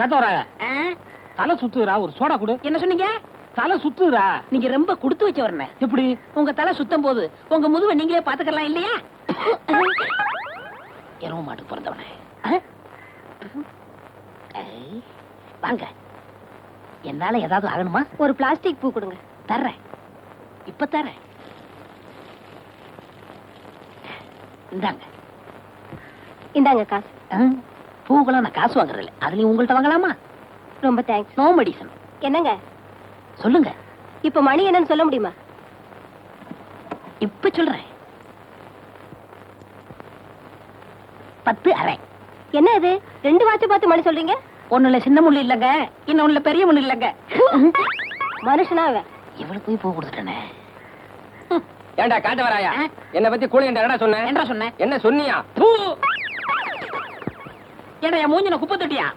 கட்ட வர தலை சுத்துறா, ஒரு சோடா கொடு. என்ன சொன்னீங்க? தலை சுத்துறா. நீங்க ரொம்ப கொடுத்து வச்ச வரணும். எப்படி? உங்க தலை சுத்தம் போது உங்க முதுவை நீங்களே பாத்துக்கலாம் இல்லையா? எருவ மாட்டுக்கு பிறந்தவனே. வாங்க, என்னால ஏதாவது ஆகணுமா? ஒரு பிளாஸ்டிக் பூ கொடுங்க. தர்றேன், இப்ப தர்றேன். இந்தாங்க. இந்தாங்க காசு. பூக்கெல்லாம் நான் காசு வாங்குறதில்ல, அதுலயும் உங்கள்கிட்ட வாங்கலாமா? ரொம்ப தேங்க்ஸ். No medicine. என்னங்க சொல்லுங்க. இப்ப மணி என்னன்னு சொல்ல முடியுமா? இப்ப சொல்றேன். 10:30. என்ன இது, 2 வாட்ச் பார்த்து மணி சொல்றீங்க? ஒண்ணுல சின்ன முள்ளு இல்லங்க, இன்னொன்னுல பெரிய முள்ளு இல்லங்க. மனுஷனா அவன்? இவளுக்கு போய் பூ கொடுத்துட்டேனே. ஏண்டா காட்டு வராயா? என்ன பத்தி கூலி என்னடா சொன்ன? என்ன சொன்னேன்? என்ன சொன்னியா? ஏடா, என் மூஞ்சின குப்பை தொட்டியா?